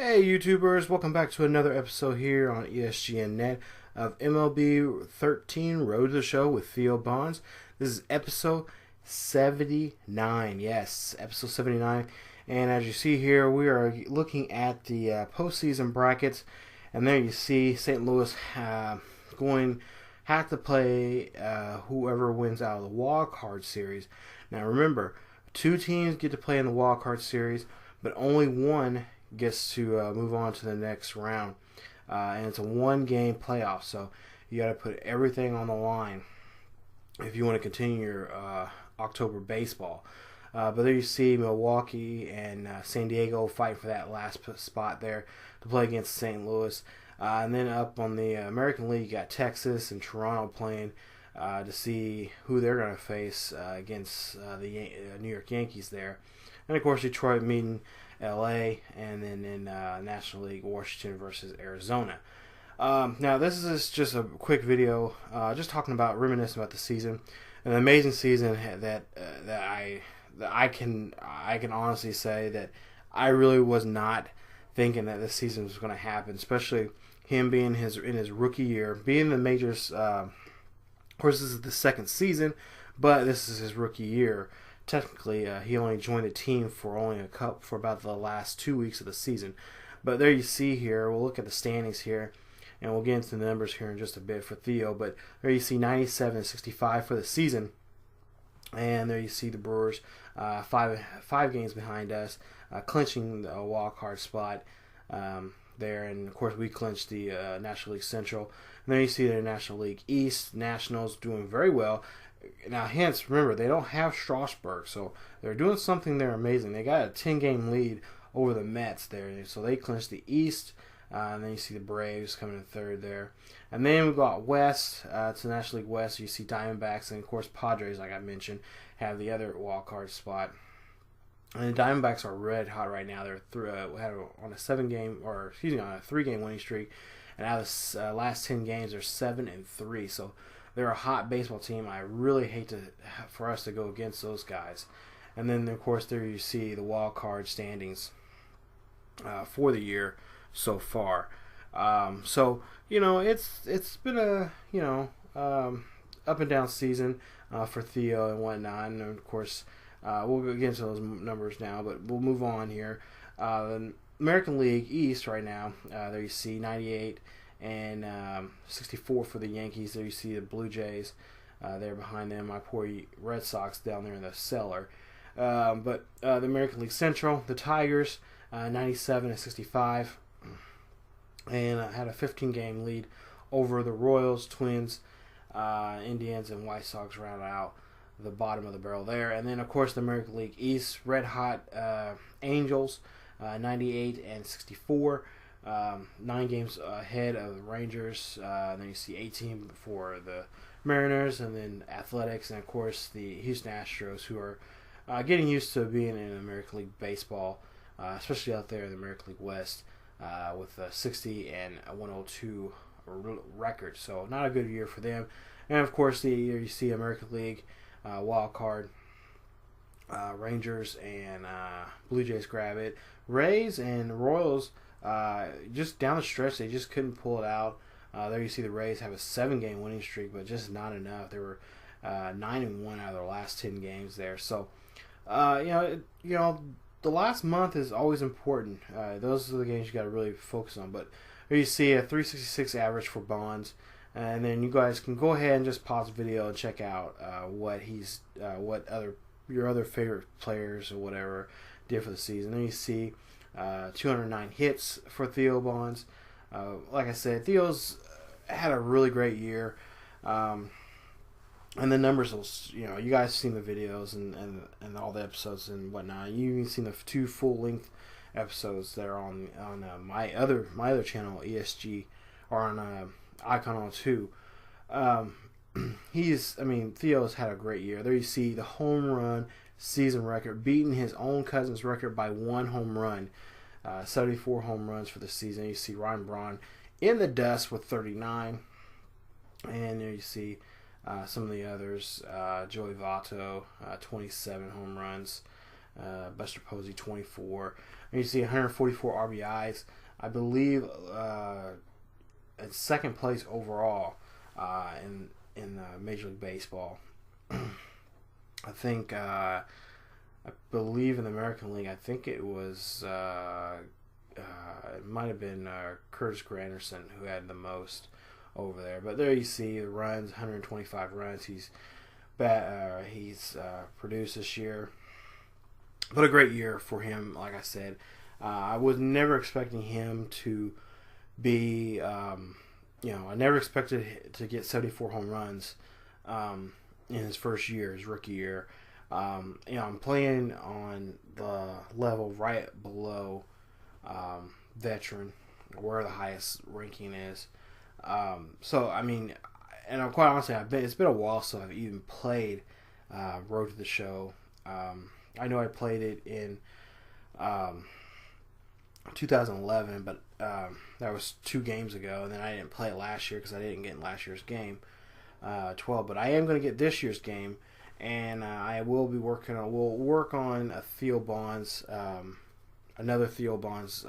Hey YouTubers, welcome back to another episode here on ESGNet of MLB 13 Road to the Show with Theo Bonds. This is episode 79, yes, episode 79. And as you see here, we are looking at the postseason brackets. And there you see St. Louis have to play whoever wins out of the wild card series. Now remember, two teams get to play in the wild card series, but only one gets to move on to the next round, and it's a one-game playoff, so you got to put everything on the line if you want to continue your October baseball. But there you see Milwaukee and San Diego fighting for that last spot there to play against St. Louis. And then up on the American League, you got Texas and Toronto playing to see who they're going to face against the New York Yankees there. And of course, Detroit meeting LA, and then in National League, Washington versus Arizona. Now, this is just a quick video, just talking about reminiscing about the season, an amazing season that I can honestly say that I really was not thinking that this season was going to happen, especially him being in his rookie year, being in the majors. Of course, this is the second season, but this is his rookie year. Technically, he only joined the team for about the last 2 weeks of the season. But there you see here, we'll look at the standings here, and we'll get into the numbers here in just a bit for Theo. But there you see 97 and 65 for the season. And there you see the Brewers, five games behind us, clinching the wild card spot there. And of course, we clinched the National League Central. And there you see the National League East, Nationals doing very well. Now, hence, remember, they don't have Strasburg, so they're doing something there amazing. They got a 10-game lead over the Mets there, so they clinched the East. And then you see the Braves coming in third there. And then we got West, to the National League West. You see Diamondbacks, and of course Padres, like I mentioned, have the other wild card spot. And the Diamondbacks are red hot right now. They're on a 3-game winning streak, and out of the last 10 games, they're 7-3. So they're a hot baseball team. I really hate for us to go against those guys. And then, of course, there you see the wild card standings for the year so far. So it's been a up and down season for Theo and whatnot. And of course, we'll get into those numbers now, but we'll move on here. The American League East right now, there you see 98 and 64 for the Yankees. There you see the Blue Jays there behind them. My poor Red Sox down there in the cellar. But the American League Central, the Tigers, 97 and 65, and had a 15-game lead over the Royals, Twins, Indians, and White Sox round out the bottom of the barrel there. And then, of course, the American League East, red hot Angels, 98 and 64. 9 games ahead of the Rangers. Then you see 18 for the Mariners, and then Athletics, and of course the Houston Astros, who are getting used to being in American League Baseball, especially out there in the American League West, with a 60 and a 102 record. So not a good year for them. And of course, you see American League wild card. Rangers and Blue Jays grab it. Rays and Royals, just down the stretch, they just couldn't pull it out. There you see the Rays have a 7-game winning streak, but just not enough. They were 9-1 out of their last 10 games there. So, the last month is always important. Those are the games you got to really focus on. But there you see a 366 average for Bonds, and then you guys can go ahead and just pause the video and check out what your other favorite players or whatever did for the season. Then you see 209 hits for Theo Bonds. Like I said, Theo's had a really great year. And the numbers will, you guys have seen the videos and all the episodes and whatnot. You've seen the 2 full-length episodes that are on my other channel, ESG, or on Icon on 2. Theo's had a great year. There you see the home run season record, beating his own cousin's record by 1 home run. 74 home runs for the season. You see Ryan Braun in the dust with 39. And there you see some of the others. Joey Votto, 27 home runs. Buster Posey 24. And you see 144 RBIs. I believe in second place overall in Major League Baseball. I think I believe in the American League. I think it was it might have been Curtis Granderson who had the most over there. But there you see the runs, 125 runs. He's produced this year. What a great year for him. Like I said, I was never expecting him to be. I never expected to get 74 home runs in his first year, his rookie year. I'm playing on the level right below veteran, where the highest ranking is. So I mean, and I'm quite honestly, it's been a while since I've even played Road to the Show. I know I played it in 2011, but that was 2 games ago, and then I didn't play it last year because I didn't get in last year's game 12. But I am going to get this year's game, and I will be working on. We'll work on a Theo Bonds, another Theo Bonds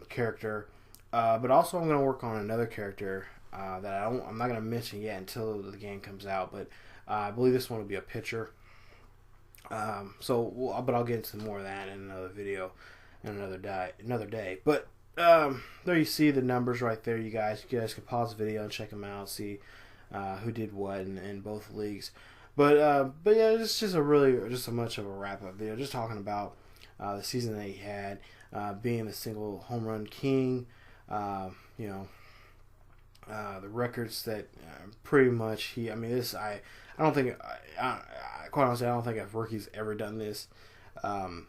character, but also I'm going to work on another character that I'm not going to mention yet until the game comes out. But I believe this one will be a pitcher. But I'll get into more of that in another video, another day. But there you see the numbers right there, you guys. You guys can pause the video and check them out, see who did what in both leagues. But yeah, it's just a much of a wrap up video, just talking about the season that he had, being the single home run king. The records that pretty much I don't think, quite honestly, I don't think a rookie's ever done this.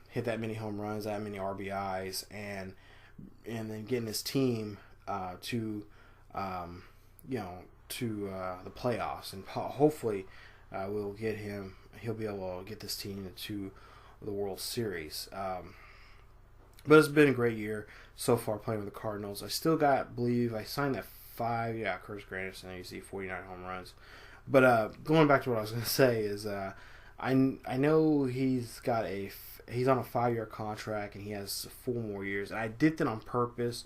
Hit that many home runs, that many RBIs, and then getting his team to the playoffs, and hopefully we'll get him. He'll be able to get this team to the World Series. But it's been a great year so far playing with the Cardinals. I still believe I signed that 5. Yeah, Curtis Granderson. You see 49 home runs. But going back to what I was going to say is I know he's on a 5-year contract and he has 4 more years. And I did that on purpose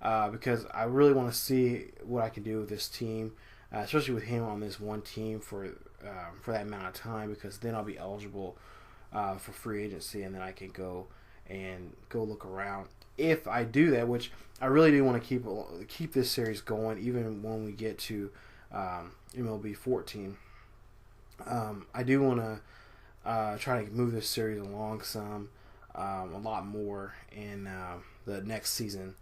because I really want to see what I can do with this team, especially with him on this one team for that amount of time, because then I'll be eligible for free agency, and then I can go look around. If I do that, which I really do want to keep this series going, even when we get to MLB 14. I do want to try to move this series along a lot more in the next season.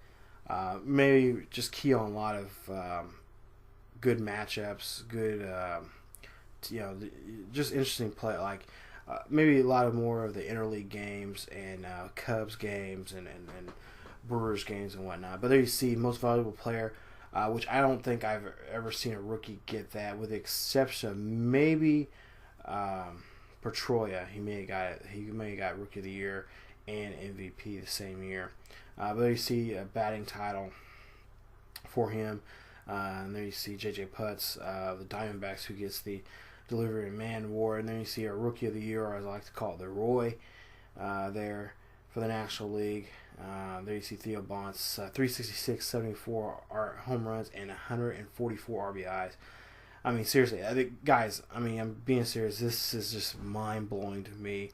Maybe just key on a lot of good matchups, good, just interesting play. Like maybe a lot of more of the interleague games and Cubs games and Brewers games and whatnot. But there you see most valuable player. Which I don't think I've ever seen a rookie get that, with the exception of maybe Pedroia. He may have got Rookie of the Year and MVP the same year. But there you see a batting title for him. And there you see J.J. Putz, the Diamondbacks, who gets the Delivery Man Award. And then you see a Rookie of the Year, or as I like to call it, the Roy, there for the National League. There you see Theo Bonds, 366, 74 home runs, and 144 RBIs. I mean, seriously, guys, I'm being serious. This is just mind-blowing to me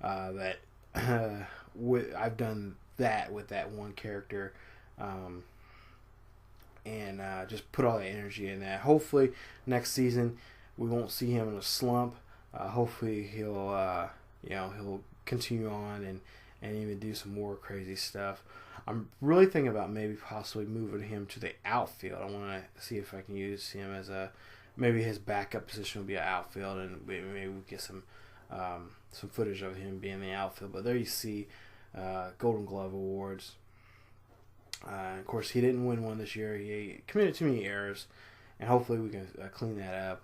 that I've done that with that one character, and just put all that energy in that. Hopefully, next season, we won't see him in a slump. Hopefully, he'll continue on and even do some more crazy stuff. I'm really thinking about maybe possibly moving him to the outfield. I want to see if I can use him as maybe his backup position will be an outfield, and maybe we'll get some footage of him being in the outfield. But there you see Golden Glove Awards. Of course, he didn't win one this year. He committed too many errors, and hopefully we can clean that up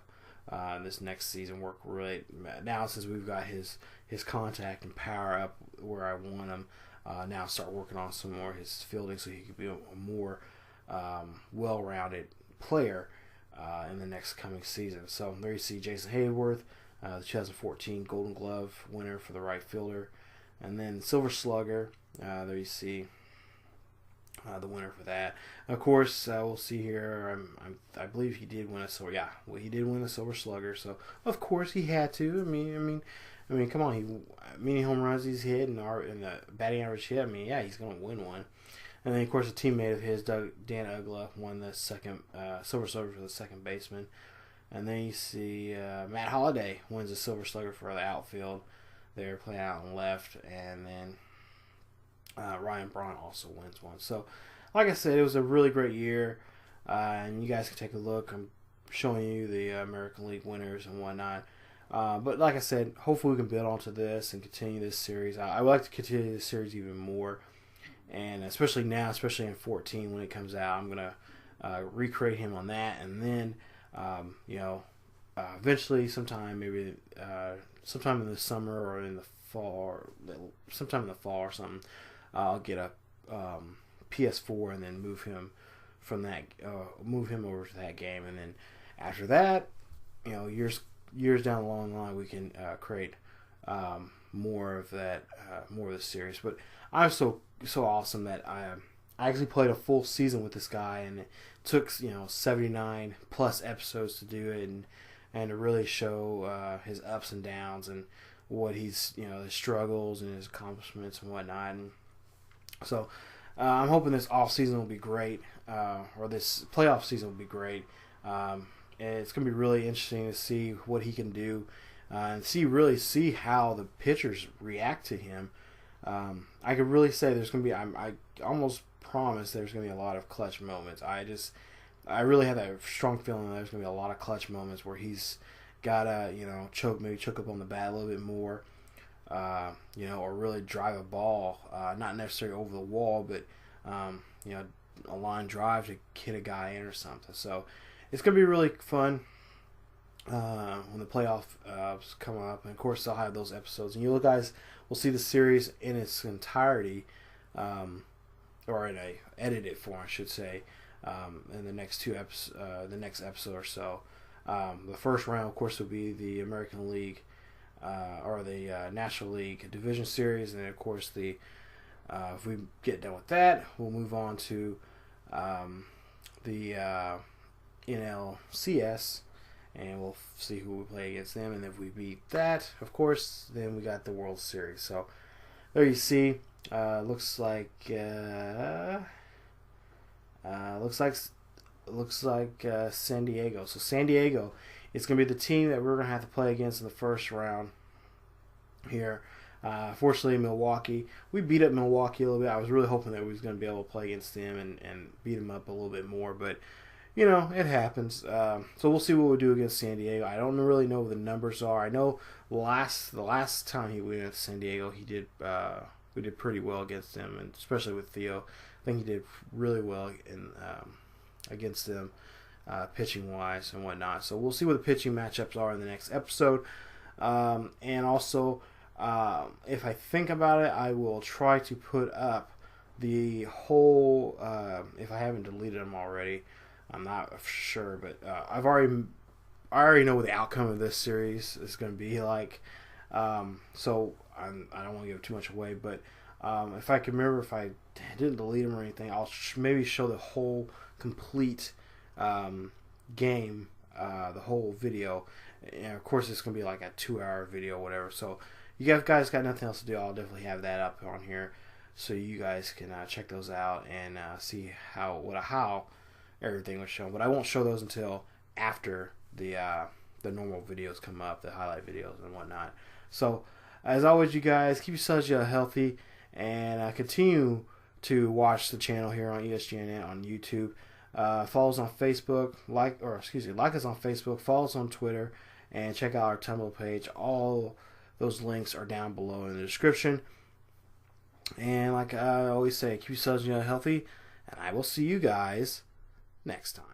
this next season. Work really now, since we've got his contact and power up where I want him. Now start working on some more of his fielding, so he could be a more well-rounded player in the next coming season. So there you see Jason Hayworth, the 2014 Golden Glove winner for the right fielder. And then Silver Slugger, there you see the winner for that. Of course, we'll see here. I believe he did win a silver. Yeah, well, he did win a Silver Slugger. So of course he had to. I mean, come on. Many home runs he's hit and the batting average hit. I mean, yeah, he's going to win one. And then of course a teammate of his, Dan Uggla, won the second Silver Slugger for the second baseman. And then you see Matt Holliday wins a Silver Slugger for the outfield. They're playing out on left, and then Ryan Braun also wins one. So, like I said, it was a really great year, and you guys can take a look. I'm showing you the American League winners and whatnot. But like I said, hopefully we can build onto this and continue this series. I would like to continue this series even more, and especially now, especially in 14 when it comes out, I'm gonna recreate him on that, and then eventually, sometime maybe sometime in the summer or in the fall, or sometime in the fall or something, I'll get a PS4 and then move him from that, move him over to that game, and then after that, years down the long line, we can create more of that, more of the series. But I'm so awesome that I actually played a full season with this guy, and it took 79 plus episodes to do it, and to really show his ups and downs and what he's his struggles and his accomplishments and whatnot. And so I'm hoping this off season will be great, or this playoff season will be great. And it's going to be really interesting to see what he can do, and really see how the pitchers react to him. I could really say there's going to be, I almost promise there's going to be a lot of clutch moments. I really have that strong feeling that there's going to be a lot of clutch moments where he's got to, choke up on the bat a little bit more, or really drive a ball, not necessarily over the wall, but, a line drive to hit a guy in or something. So it's going to be really fun when the playoffs come up. And, of course, I'll have those episodes. And you guys will see the series in its entirety, or in a edited form, I should say, in the next the next episode or so. The first round, of course, will be the American League or the National League Division Series, and then, of course, if we get done with that, we'll move on to the NLCS, and we'll see who we play against them. And if we beat that, of course, then we got the World Series. So there you see. Looks like San Diego. So San Diego is going to be the team that we're going to have to play against in the first round here. Fortunately, Milwaukee, we beat up Milwaukee a little bit. I was really hoping that we was going to be able to play against them and beat them up a little bit more, but it happens. So we'll see what we do against San Diego. I don't really know what the numbers are. I know the last time he went to San Diego, we did pretty well against them, and especially with Theo. I think he did really well against them, pitching wise and whatnot. So we'll see what the pitching matchups are in the next episode. And also, if I think about it, I will try to put up the whole. If I haven't deleted them already, I'm not sure, but I already know what the outcome of this series is going to be like. So I don't want to give too much away, but if I can remember, if I didn't delete them or anything, I'll maybe show the whole complete game, the whole video. And of course, it's going to be like a 2-hour video or whatever. So you guys got nothing else to do, I'll definitely have that up on here, so you guys can check those out and see how everything was shown. But I won't show those until after the normal videos come up, the highlight videos and whatnot. So as always, you guys keep yourselves healthy, and continue to watch the channel here on ESGNet on YouTube. Follow us on Facebook, like us on Facebook, follow us on Twitter, and check out our Tumblr page. All those links are down below in the description. And like I always say, keep yourselves healthy, and I will see you guys next time.